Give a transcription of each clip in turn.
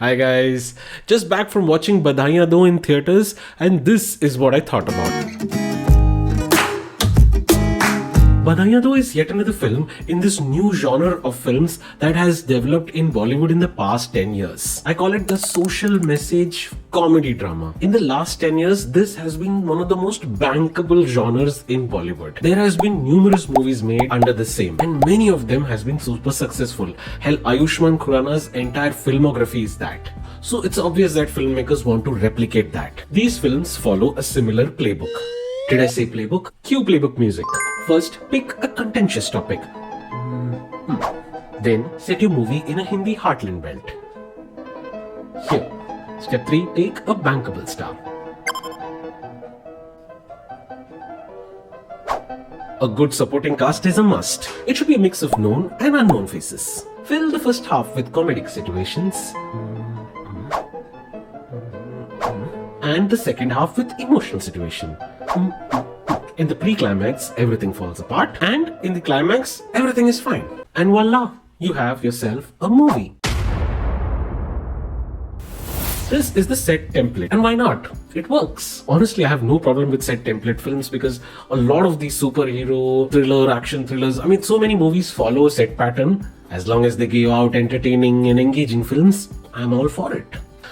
Hi guys, just back from watching Badhaai Do in theatres, and this is what I thought about. Badhaai Do is yet another film in this new genre of films that has developed in Bollywood in the past 10 years. I call it the social message comedy drama. In the last 10 years, this has been one of the most bankable genres in Bollywood. There has been numerous movies made under the same, and many of them has been super successful. Hell, Ayushmann Khurrana's entire filmography is that. So it's obvious that filmmakers want to replicate that. These films follow a similar playbook. Did I say playbook? Cue playbook music. First, pick a contentious topic. Then, set your movie in a Hindi heartland belt. Here. Step 3, take a bankable star. A good supporting cast is a must. It should be a mix of known and unknown faces. Fill the first half with comedic situations. And the second half with emotional situation. In the pre-climax, everything falls apart, and in the climax, everything is fine. And voila, you have yourself a movie. This is the set template, and why not? It works. Honestly, I have no problem with set template films because a lot of these superhero, thriller, action thrillers, so many movies follow a set pattern. As long as they give out entertaining and engaging films, I'm all for it.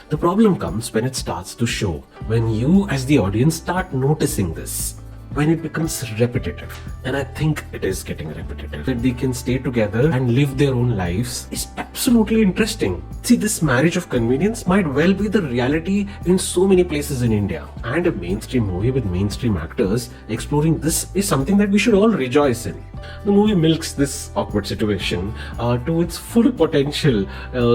The problem comes when it starts to show, when you as the audience start noticing this. When it becomes repetitive, and I think it is getting repetitive, that they can stay together and live their own lives is absolutely interesting. See, this marriage of convenience might well be the reality in so many places in India, and a mainstream movie with mainstream actors exploring this is something that we should all rejoice in. The movie milks this awkward situation to its full potential,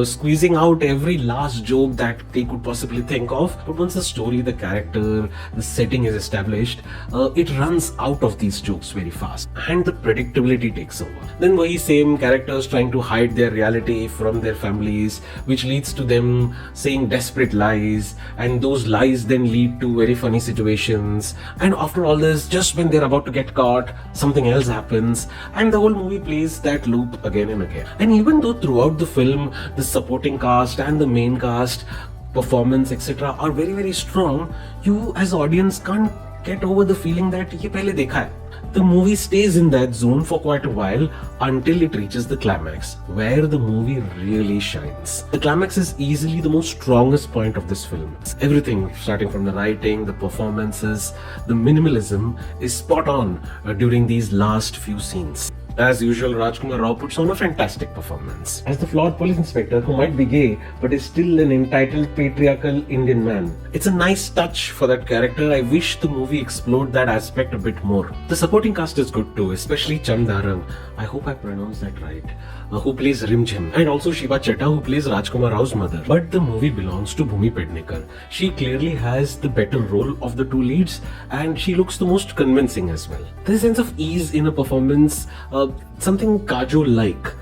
squeezing out every last joke that they could possibly think of. But once the story, the character, the setting is established, it runs out of these jokes very fast, and the predictability takes over. Then wahi same characters trying to hide their reality from their families, which leads to them saying desperate lies, and those lies then lead to very funny situations. And after all this, just when they're about to get caught, something else happens, and the whole movie plays that loop again and again. And even though throughout the film, the supporting cast and the main cast, performance, etc. are very, very strong, you as audience can't get over the feeling that ye pehle dekha hai. The movie stays in that zone for quite a while until it reaches the climax, where the movie really shines. The climax is easily the most strongest point of this film. Everything, starting from the writing, the performances, the minimalism, is spot on during these last few scenes. As usual, Rajkumar Rao puts on a fantastic performance. As the flawed police inspector who might be gay but is still an entitled patriarchal Indian man. It's a nice touch for that character. I wish the movie explored that aspect a bit more. The supporting cast is good too, especially Chandarang, I hope I pronounced that right, who plays Rimjim, and also Shiva Chetta, who plays Rajkumar Rao's mother. But the movie belongs to Bhumi Pednekar. She clearly has the better role of the two leads, and she looks the most convincing as well. There's a sense of ease in a performance, something Kajol-like.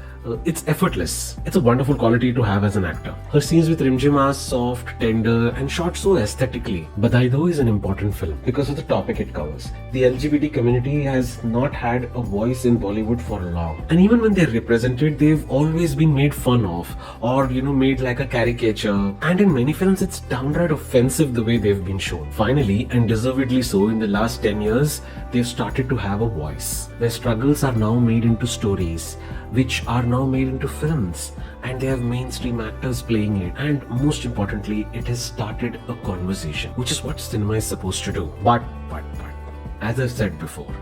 It's effortless. It's a wonderful quality to have as an actor. Her scenes with Rimjim are soft, tender, and shot so aesthetically. Badhaai Do is an important film because of the topic it covers. The LGBT community has not had a voice in Bollywood for long. And even when they're represented, they've always been made fun of or, made like a caricature. And in many films, it's downright offensive the way they've been shown. Finally, and deservedly so, in the last 10 years, they've started to have a voice. Their struggles are now made into stories, which are now made into films, and they have mainstream actors playing it, and most importantly, it has started a conversation, which is what cinema is supposed to do. But as I've said before,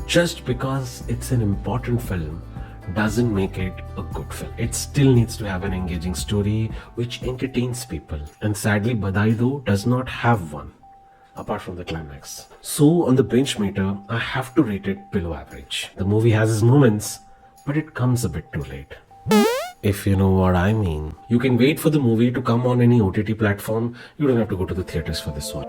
just because it's an important film doesn't make it a good film. It still needs to have an engaging story which entertains people, and sadly Badhaai Do does not have one apart from the climax. So on the bench meter, I have to rate it below average. The movie has its moments, but it comes a bit too late. If you know what I mean. You can wait for the movie to come on any OTT platform. You don't have to go to the theaters for this one.